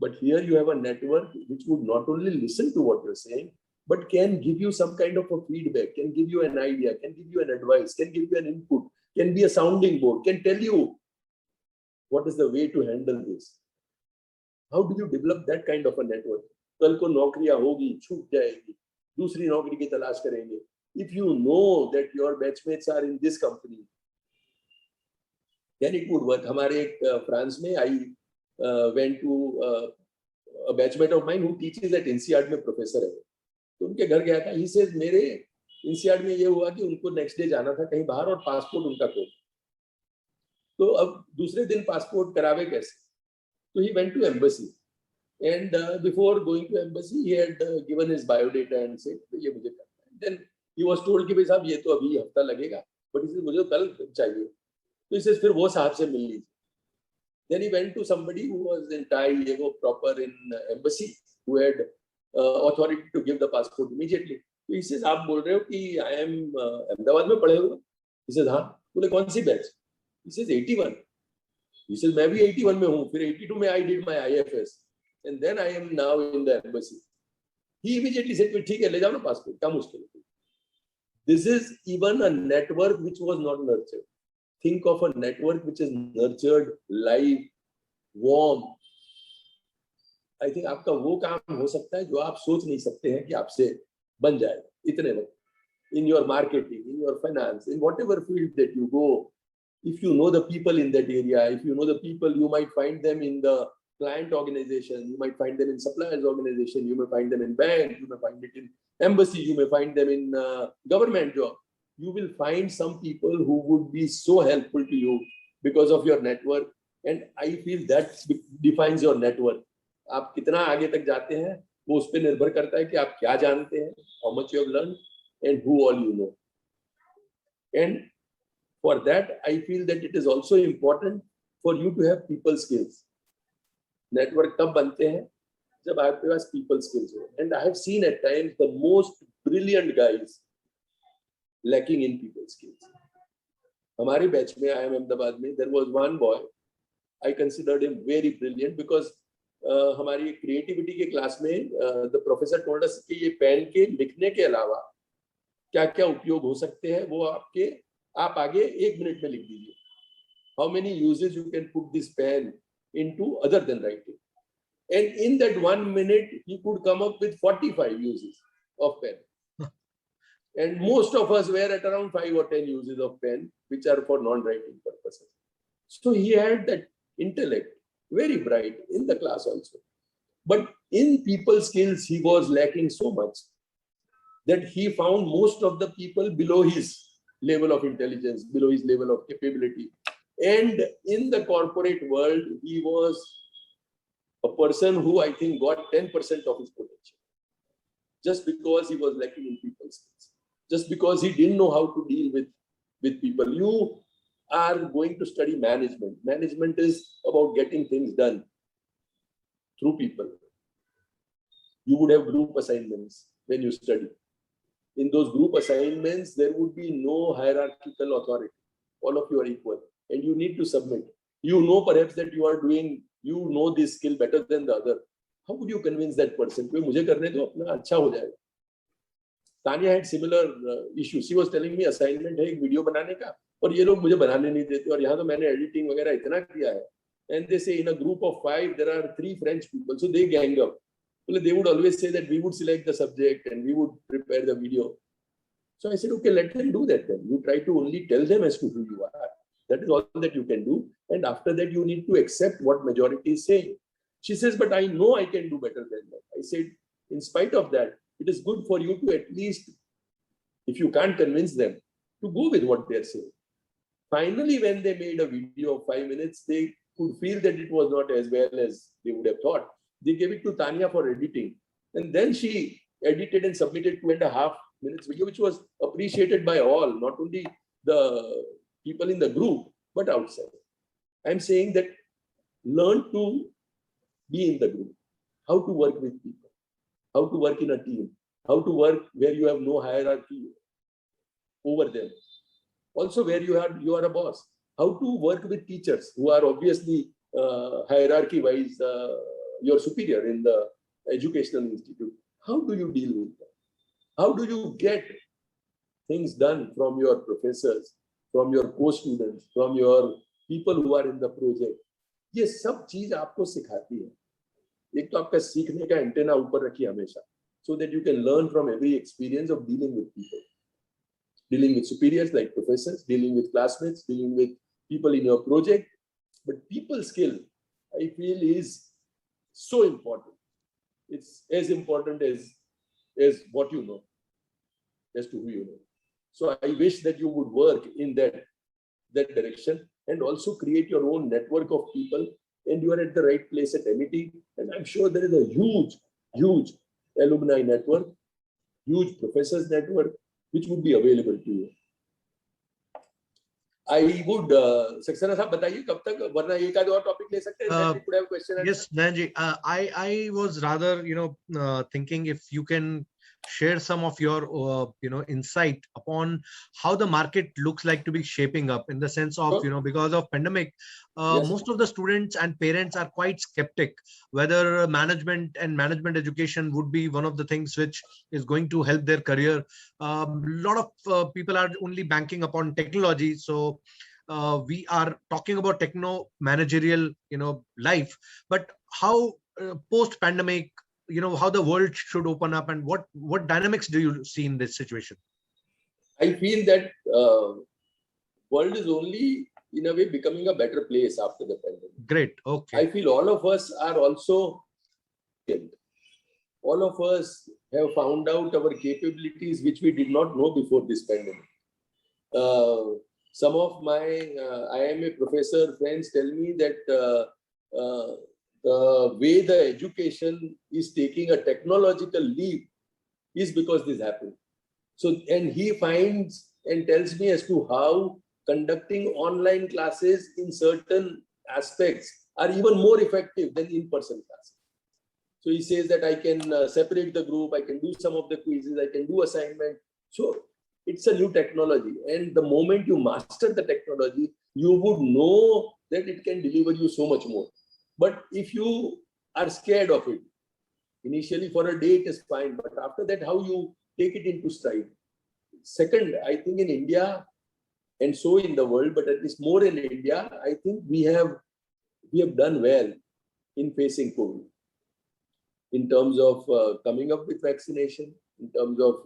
But here you have a network which would not only listen to what you're saying, but can give you some kind of a feedback, can give you an idea, can give you an advice, can give you an input, can be a sounding board, can tell you what is the way to handle this. How do you develop that kind of a network? कल को नौकरियां होगी, छूट जाएगी, दूसरी नौकरी की तलाश करेंगे. If you know that your batchmates are in this company, then it would work. हमारे फ्रांस में I went to a batchmate of mine who teaches at INSEAD में प्रोफेसर है, तो उनके घर गया था. He says मेरे INSEAD में ये हुआ कि उनको नेक्स्ट डे जाना था कहीं बाहर और पासपोर्ट उनका खो, तो अब दूसरे दिन पासपोर्ट करावे कैसे, तो he went to embassy and before going to embassy he had given his biodata and said ये मुझे करना है. Then he was told कि भाई साहब ये तो अभी हफ्ता लगेगा, but इसे मुझे कल चाहिए, तो इसे फिर वो साहब से मिल लीजिए. Then he went to somebody who was in Thai, proper in embassy, who had authority to give the passport immediately. तो he says आप बोल रहे हो कि I am अहमदाबाद में पढ़े हुए? He says हाँ. बोले कौन सी batch? He says 81. He says मैं भी 81 में हूँ, फिर 82 में I did my IFS and then I am now in the embassy. He immediately said ठीक है ले जाओ ना पासपोर्ट, क्या मुश्किल है. This is even a network which was not nurtured. Think of a network which is nurtured, live, warm. I think आपका वो काम हो सकता है जो आप सोच नहीं सकते हैं कि आपसे बन जाएगा इतने वक्त. In your marketing, in your finance, in whatever field that you go, if you know the people in that area, if you know the people, you might find them in the client organization, you might find them in suppliers organization, you may find them in bank, you may find it in embassy, you may find them in government job. You will find some people who would be so helpful to you because of your network. And I feel that defines your network. आप कितना आगे तक जाते हैं वो उस पर निर्भर करता है कि आप क्या जानते हैं, how much you have learned and who all you know. And for that, I feel that it is also important for you to have people skills. Network तब बनते हैं जब आपके पास people skills हो. And I have seen at times the most brilliant guys lacking in people skills. हमारे batch में IIM Ahmedabad में there was one boy, I considered him very brilliant because हमारी creativity के क्लास में the professor told us कि ये pen के लिखने के अलावा क्या क्या उपयोग हो सकते हैं वो आप आगे 1 मिनट में लिख दीजिए. How many uses you can put this pen into other than writing? And in that 1 minute, he could come up with 45 uses of pen. And most of us were at around 5 or 10 uses of pen, which are for non-writing purposes. So he had that intellect, very bright in the class also. But in people skills, he was lacking so much that he found most of the people below his level of intelligence, below his level of capability. And in the corporate world, he was a person who I think got 10% of his potential. Just because he was lacking in people skills. Just because he didn't know how to deal with people. You are going to study management. Management is about getting things done through people. You would have group assignments when you study. In those group assignments, there would be no hierarchical authority. All of you are equal. And you need to submit. You know perhaps that you are doing, you know this skill better than the other. How would you convince that person? मुझे करने दो अपना अच्छा हो जाएगा. Tanya had similar issues. She was telling me assignment है एक video बनाने का और ये लोग मुझे बनाने नहीं देते और यहाँ तो मैंने editing वगैरह इतना किया है. And they say in a group of 5 there are 3 French people, so they gang up. Well, they would always say that we would select the subject and we would prepare the video. So I said, okay, let them do that then. You try to only tell them as to who you are. That is all that you can do. And after that, you need to accept what majority is saying. She says, but I know I can do better than that. I said, in spite of that, it is good for you to at least, if you can't convince them, to go with what they're saying. Finally, when they made a video of 5 minutes, they could feel that it was not as well as they would have thought. They gave it to Tanya for editing. And then she edited and submitted 2.5 minutes video, which was appreciated by all, not only the people in the group, but outside. I'm saying that learn to be in the group, how to work with people, how to work in a team, how to work where you have no hierarchy over them. Also where you are a boss, how to work with teachers who are obviously hierarchy-wise your superior in the educational institute. How do you deal with them? How do you get things done from your professors, from your co-students, from your people who are in the project? ये सब चीज आपको सिखाती है. एक तो आपका सीखने का एंटेना ऊपर रखिए हमेशा, so that you can learn from every experience of dealing with people, dealing with superiors like professors, dealing with classmates, dealing with people in your project. But people skill, I feel, is so important. It's as important as what you know, as to who you know. So I wish that you would work in that direction and also create your own network of people. And you are at the right place at MET. And I'm sure there is a huge alumni network, huge professors network, which would be available to you. I would, Saxena साहब बताइए कब तक, वरना एक आध और topic ले सकते हैं. Then we could have question. Yes, Nayanji, I was rather, thinking if you can share some of your, insight upon how the market looks like to be shaping up in the sense of, because of pandemic, Yes. most of the students and parents are quite skeptic whether management and management education would be one of the things which is going to help their career. A lot of people are only banking upon technology. So we are talking about techno managerial, life, but how post pandemic, how the world should open up and what dynamics do you see in this situation? I feel that world is only in a way becoming a better place after the pandemic. Great. Okay. I feel all of us are also, all of us have found out our capabilities which we did not know before this pandemic. Some of my IMA professor friends tell me that the way the education is taking a technological leap is because this happened. So, and he finds and tells me as to how conducting online classes in certain aspects are even more effective than in-person classes. So he says that I can separate the group, I can do some of the quizzes, I can do assignment. So it's a new technology. And the moment you master the technology, you would know that it can deliver you so much more. But if you are scared of it, initially for a day it is fine, but after that, how you take it into stride. Second, I think in India, and so in the world, but at least more in India, I think we have done well in facing COVID. In terms of coming up with vaccination, in terms of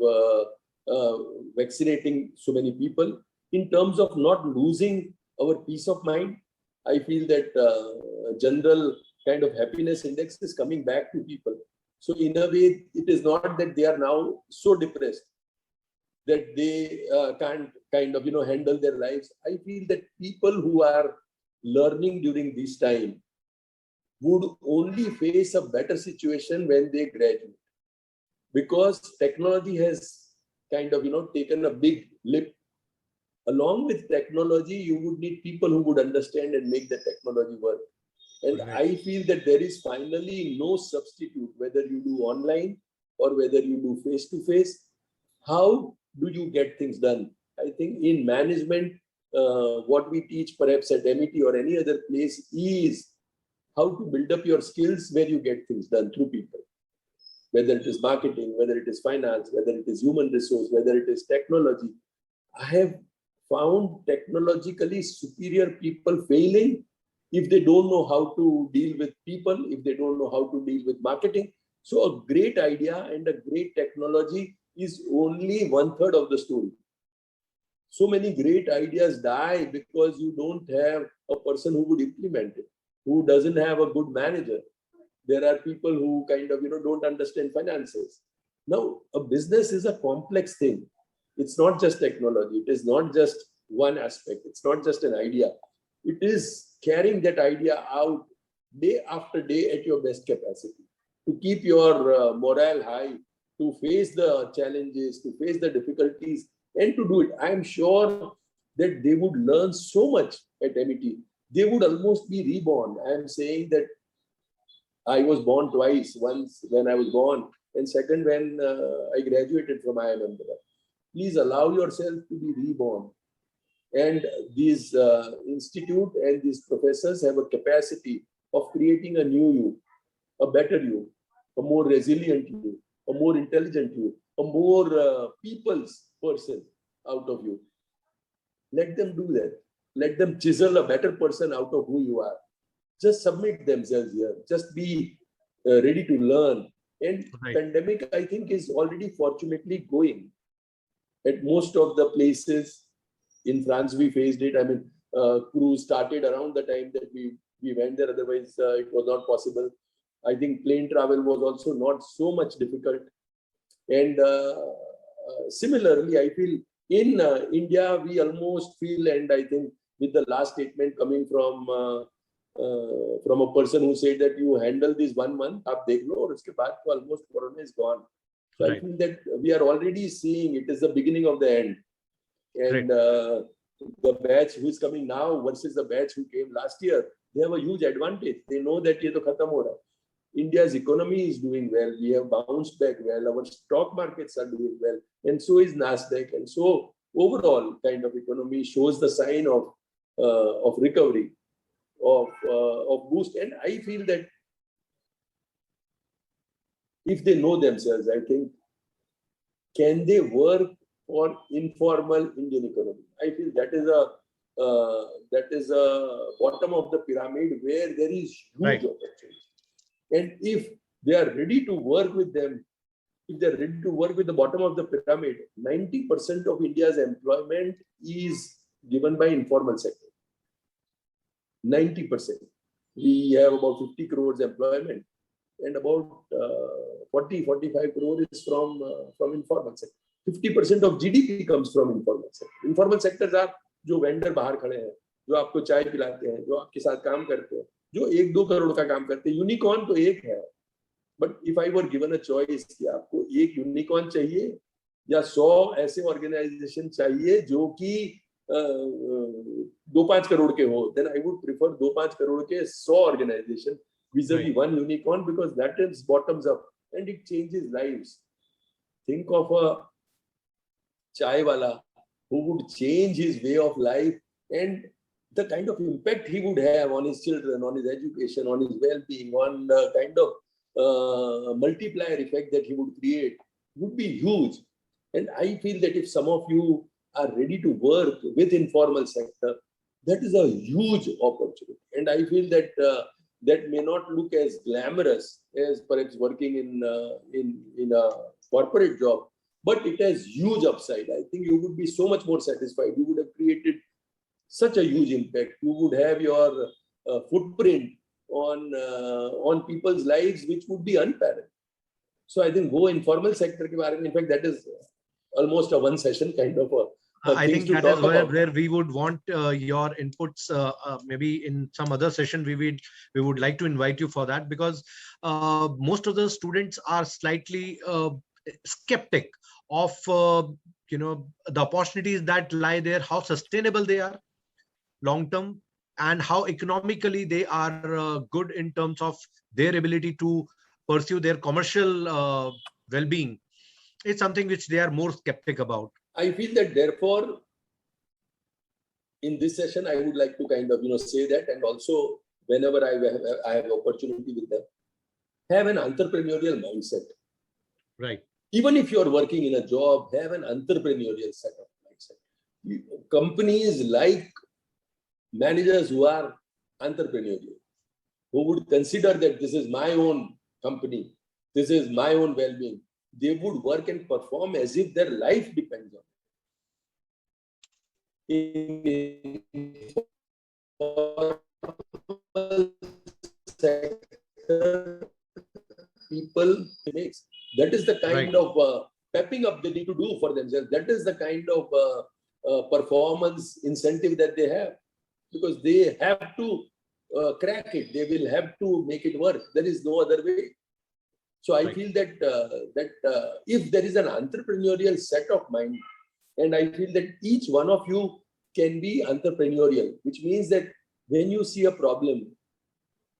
vaccinating so many people, in terms of not losing our peace of mind, I feel that general kind of happiness index is coming back to people. So in a way, it is not that they are now so depressed that they can't kind of handle their lives. I feel that people who are learning during this time would only face a better situation when they graduate, because technology has kind of taken a big leap. Along with technology, you would need people who would understand and make the technology work. And Right. I feel that there is finally no substitute, whether you do online or whether you do face-to-face. How do you get things done? I think in management, what we teach perhaps at MET or any other place is how to build up your skills where you get things done through people. Whether it is marketing, whether it is finance, whether it is human resource, whether it is technology. I have found technologically superior people failing if they don't know how to deal with people, if they don't know how to deal with marketing. So a great idea and a great technology is only 1/3 of the story. So many great ideas die because you don't have a person who would implement it, who doesn't have a good manager. There are people who kind of don't understand finances. Now, a business is a complex thing. It's not just technology. It is not just one aspect. It's not just an idea. It is carrying that idea out day after day at your best capacity to keep your morale high, to face the challenges, to face the difficulties, and to do it. I am sure that they would learn so much at MET. They would almost be reborn. I am saying that I was born twice, once when I was born, and second when I graduated from IIM Ahmedabad. Please allow yourself to be reborn. And these institute and these professors have a capacity of creating a new you, a better you, a more resilient you, a more intelligent you, a more people's person out of you. Let them do that. Let them chisel a better person out of who you are. Just submit themselves here. Just be ready to learn. And Right. pandemic, I think, is already fortunately going. At most of the places in France, we faced it. I mean, cruise started around the time that we went there. Otherwise, it was not possible. I think plane travel was also not so much difficult. And similarly, I feel in India, we almost feel, and I think with the last statement coming from a person who said that you handle this 1 month, आप देख लो और उसके बाद तो almost Corona is gone. So Right. I think that we are already seeing it is the beginning of the end. And the batch who is coming now versus the batch who came last year, they have a huge advantage. They know that ये तो खत्म हो रहा है. India's economy is doing well. We have bounced back well. Our stock markets are doing well, and so is Nasdaq. And so overall, kind of economy shows the sign of recovery, of boost. And I feel that if they know themselves, I think, can they work for informal Indian economy? I feel that is a bottom of the pyramid where there is huge Right. opportunity. And if they are ready to work with them, if they're ready to work with the bottom of the pyramid, 90% of India's employment is given by informal sector. 90%. We have about 50 crores employment, and about 40-45 crore is from informal sector. 50% of GDP comes from informal sector. Informal sectors are जो vendor बाहर खड़े हैं, जो आपको चाय पिलाते हैं, जो आपके साथ काम करते हैं, जो 1-2 करोड़ का काम करते हैं. यूनिकॉर्न तो एक है, but if I were given a choice कि आपको एक यूनिकॉर्न चाहिए या 100 ऐसे ऑर्गेनाइजेशन चाहिए जो कि 2-5 करोड़ के हो, then I would prefer 2-5 crore के 100 organisation vis-a-vis one unicorn, because that is bottoms up and it changes lives. Think of a chai wala who would change his way of life and the kind of impact he would have on his children, on his education, on his well-being, on the kind of multiplier effect that he would create would be huge. And I feel that if some of you are ready to work with informal sector, that is a huge opportunity. And I feel that that may not look as glamorous as perhaps working in a corporate job, but it has huge upside. I think you would be so much more satisfied. You would have created such a huge impact. You would have your footprint on people's lives, which would be unparalleled. So I think go informal sector ke baare mein, in fact, that is almost a one session kind of a I think that is where we would want your inputs. Maybe in some other session, we would like to invite you for that, because most of the students are slightly skeptic of the opportunities that lie there, how sustainable they are long term, and how economically they are good in terms of their ability to pursue their commercial well-being. It's something which they are more skeptic about. I feel that therefore, in this session, I would like to kind of say that, and also whenever I have opportunity with them, have an entrepreneurial mindset. Right. Even if you are working in a job, have an entrepreneurial set of mindset. Companies like managers who are entrepreneurial, who would consider that this is my own company, this is my own well-being. They would work and perform as if their life depends on it. People makes. That is the kind of pepping up they need to do for themselves. That is the kind of performance incentive that they have, because they have to crack it. They will have to make it work. There is no other way. So I feel that if there is an entrepreneurial set of mind, and I feel that each one of you can be entrepreneurial, which means that when you see a problem,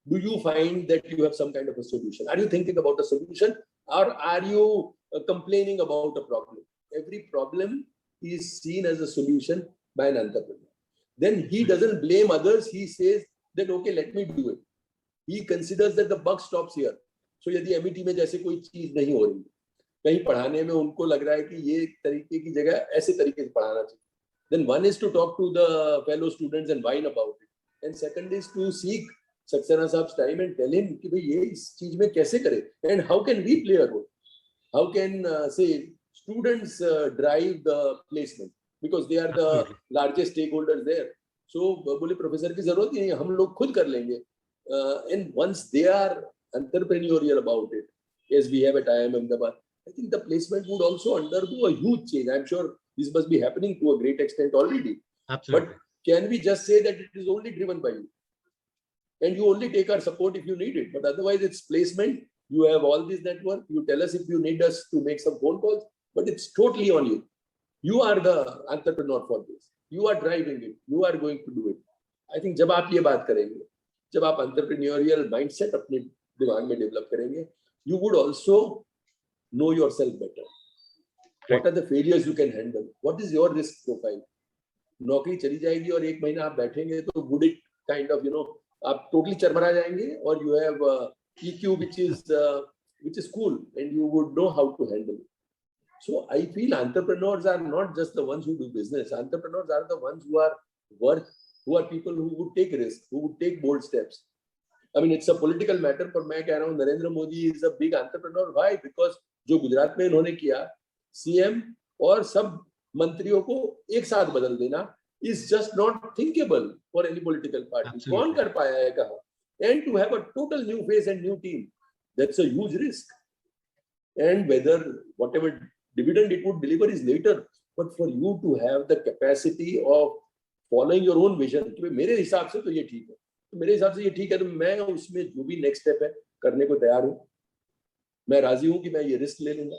do you find that you have some kind of a solution? Are you thinking about a solution, or are you complaining about a problem? Every problem is seen as a solution by an entrepreneur. Then he doesn't blame others. He says that, okay, let me do it. He considers that the buck stops here. So यदि MET में जैसे कोई चीज नहीं हो रही, कहीं पढ़ाने में उनको लग रहा है कि ये तरीके की जगह ऐसे तरीके से पढ़ाना चाहिए, then one is to talk to the fellow students and whine about it, and second is to seek Saxena Saab's time and tell him कि भाई ये इस चीज में कैसे करें, and how can we play a role? How can say students drive the placement, because they are the largest stakeholders there. So बोले professor की जरूरत नहीं है, हम लोग खुद कर लेंगे. And once they are entrepreneurial about it, as we have at IIM Ahmedabad, I think the placement would also undergo a huge change. I'm sure this must be happening to a great extent already. Absolutely. But can we just say that it is only driven by you, and you only take our support if you need it? But otherwise, it's placement. You have all this network. You tell us if you need us to make some phone calls, but it's totally on you. You are the entrepreneur for this. You are driving it. You are going to do it. I think जब आप ये बात करेंगे, जब आप entrepreneurial mindset अपने दिमाग में डेवलप करेंगे, you would also know yourself better. What are the failures you can handle? What is your risk profile? नौकरी चली जाएगी और एक महीना आप बैठेंगे तो would it kind of आप totally चरमरा जाएंगे, or you have EQ which is cool and you would know how to handle it. So I feel entrepreneurs are not just the ones who do business. Entrepreneurs are the ones who are people who would take risks, who would take bold steps. I mean, it's a political matter, but मैं कह रहा हूँ Narendra Modi is a big entrepreneur. Why? Because जो गुजरात में इन्होंने किया, CM और सब मंत्रियों को एक साथ बदल देना, is just not thinkable for any political party. Absolutely. कौन कर पाया है कहाँ? And to have a total new face and new team, that's a huge risk. And whether whatever dividend it would deliver is later, but for you to have the capacity of following your own vision, कि मेरे हिसाब से तो ये ठीक है, तो मेरे हिसाब से ये ठीक है, तो मैं उसमें जो भी नेक्स्ट स्टेप है करने को तैयार हूँ. मैं राजी हूँ कि मैं ये रिस्क ले लूंगा.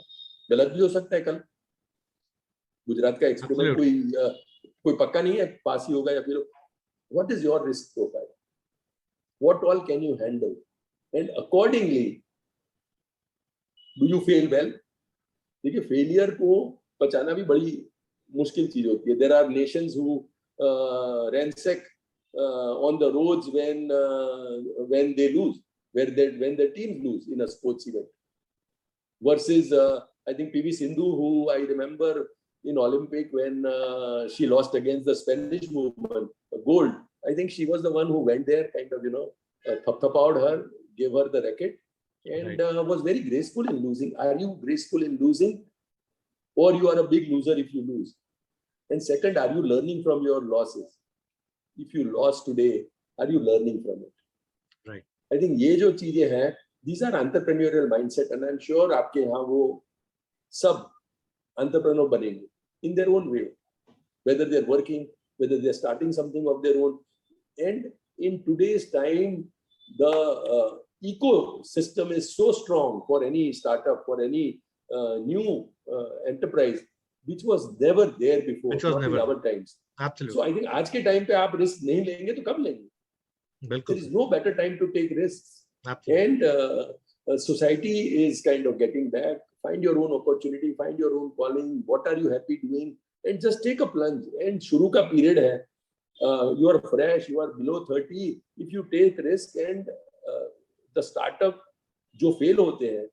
गलत भी हो सकता है कल. गुजरात का एक्सपेरिमेंट कोई पक्का नहीं है, पास ही होगा या फिर. What is your risk profile? What all can you handle? And accordingly, do you fail well? देखिए, फेलियर को बचाना भी बड़ी मुश्किल चीज होती है. There are nations who ransack on the roads when they lose, when their teams lose in a sports event. Versus, I think PV Sindhu, who I remember in Olympic when she lost against the Spanish woman, gold. I think she was the one who went there, kind of, thap-thapawed her, gave her the racket, and was very graceful in losing. Are you graceful in losing, or you are a big loser if you lose? And second, are you learning from your losses? If you lost today, are you learning from it? Right. I think ये जो चीजें हैं, these are entrepreneurial mindset, and I'm sure आपके यहाँ वो सब entrepreneur बनेंगे in their own way, whether they're working, whether they're starting something of their own. And in today's time, the ecosystem is so strong for any startup, for any new enterprise, which was never there before, not in our times. Absolutely. So I think आज के time पे आप risk नहीं लेंगे तो कब लेंगे? बिल्कुल. There is no better time to take risks. Absolutely. And society is kind of getting back. Find your own opportunity, find your own calling. What are you happy doing? And just take a plunge. And शुरू का period है. You are fresh, you are below 30. If you take risk, and the startup जो fail होते हैं,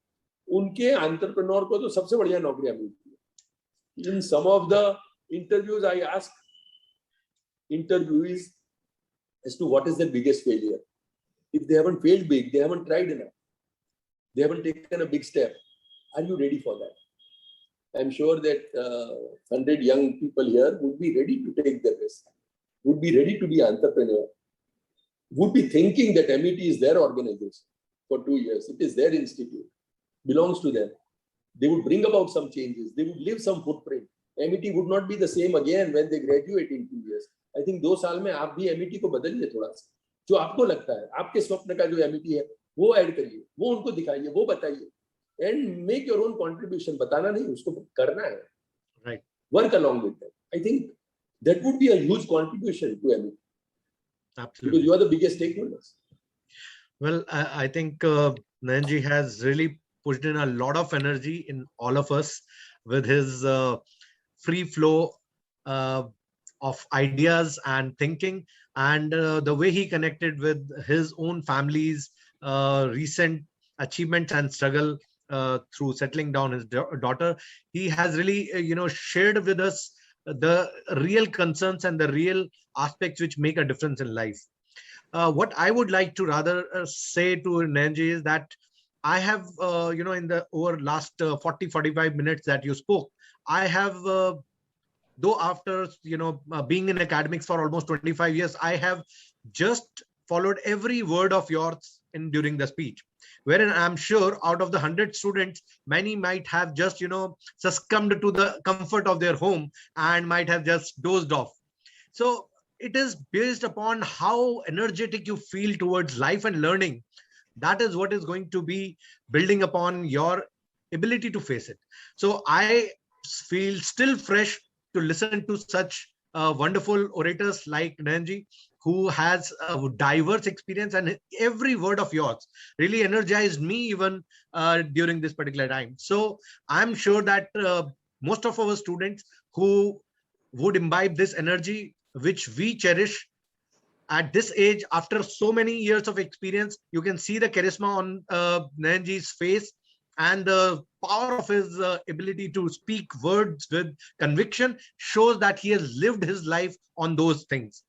उनके entrepreneur को तो सबसे बढ़िया नौकरियां मिलती है. In some of the interviews, I ask interviewees as to what is their biggest failure. If they haven't failed big, they haven't tried enough. They haven't taken a big step. Are you ready for that? I'm sure that 100 young people here would be ready to take the risk, would be ready to be entrepreneur, would be thinking that MET is their organization for 2 years. It is their institute, belongs to them. They would bring about some changes. They would leave some footprint. MET would not be the same again when they graduate in 2 years. I think 2 साल में आप भी MET को बदलिए थोड़ा सा. जो आपको लगता है, आपके स्वप्न का जो MET है, वो ऐड करिए, वो उनको दिखाइए, वो बताइए. And make your own contribution. बताना नहीं, उसको करना है. Right. Work along with them. I think that would be a huge contribution to MET. Absolutely. Because you are the biggest stakeholders. Well, I think Nayanji has really pushed in a lot of energy in all of us with his free flow of ideas and thinking, and the way he connected with his own family's recent achievements and struggle through settling down his daughter. He has really, shared with us the real concerns and the real aspects which make a difference in life. What I would like to rather say to Nayanji is that I have, in the over last 40-45 minutes that you spoke, I have, though after, being in academics for almost 25 years, I have just followed every word of yours during the speech, wherein I'm sure out of the 100 students, many might have just, succumbed to the comfort of their home and might have just dozed off. So it is based upon how energetic you feel towards life and learning. That is what is going to be building upon your ability to face it. So I feel still fresh to listen to such wonderful orators like Nayanji, who has a diverse experience, and every word of yours really energized me even during this particular time. So I'm sure that most of our students who would imbibe this energy, which we cherish at this age, after so many years of experience, you can see the charisma on Nayanji's face and the power of his ability to speak words with conviction shows that he has lived his life on those things.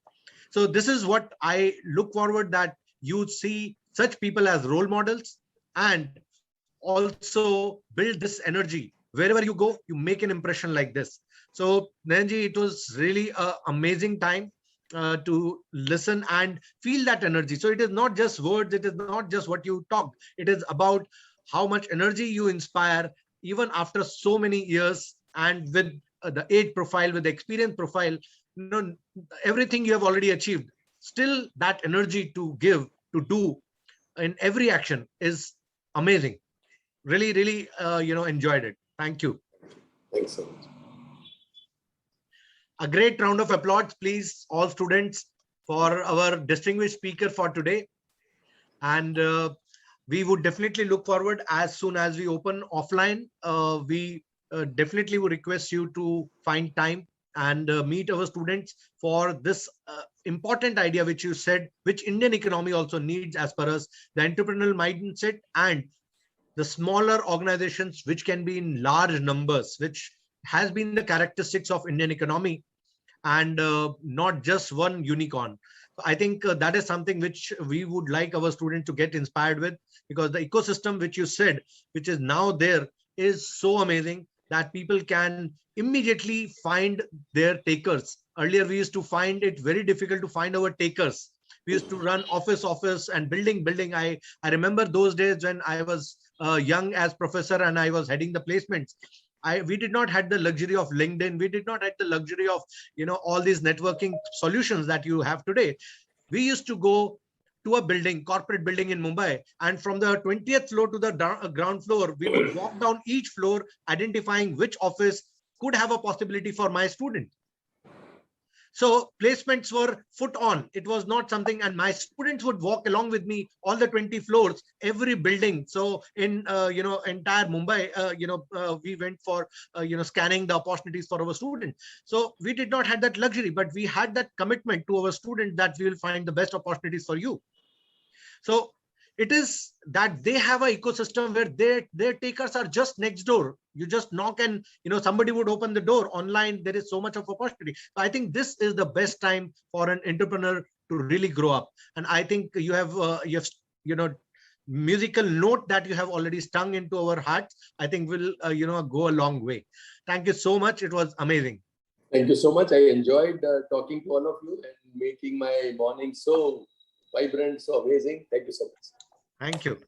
So this is what I look forward, that you see such people as role models and also build this energy. Wherever you go, you make an impression like this. So Nayanji, it was really an amazing time to listen and feel that energy. So it is not just words, it is not just what you talked, it is about how much energy you inspire even after so many years, and with the age profile, with the experience profile, you know, everything you have already achieved, still that energy to give, to do in every action is amazing. Really, really, enjoyed it. Thank you. Thanks so much. A great round of applause, please, all students, for our distinguished speaker for today. And we would definitely look forward, as soon as we open offline, we definitely would request you to find time and meet our students for this important idea which you said, which Indian economy also needs as per us, the entrepreneurial mindset and the smaller organizations which can be in large numbers, which has been the characteristics of Indian economy, and not just one unicorn. I think that is something which we would like our students to get inspired with, because the ecosystem which you said, which is now there, is so amazing that people can immediately find their takers. Earlier, we used to find it very difficult to find our takers. We used to run office and building. I remember those days when I was young as professor and I was heading the placements. We did not had the luxury of LinkedIn. We did not had the luxury of, all these networking solutions that you have today. We used to go to a building, corporate building in Mumbai, and from the 20th floor to the ground floor, we would walk down each floor, identifying which office could have a possibility for my student. So placements were foot on. It was not something, and my students would walk along with me all the 20 floors, every building. So in entire Mumbai, we went for scanning the opportunities for our students. So we did not have that luxury, but we had that commitment to our students that we will find the best opportunities for you. So it is that they have an ecosystem where their takers are just next door. You just knock and somebody would open the door. Online, there is so much of opportunity. I think this is the best time for an entrepreneur to really grow up. And I think you have musical note that you have already stung into our hearts, I think will go a long way. Thank you so much. It was amazing. Thank you so much. I enjoyed talking to all of you and making my morning so vibrant, so amazing. Thank you so much. Thank you.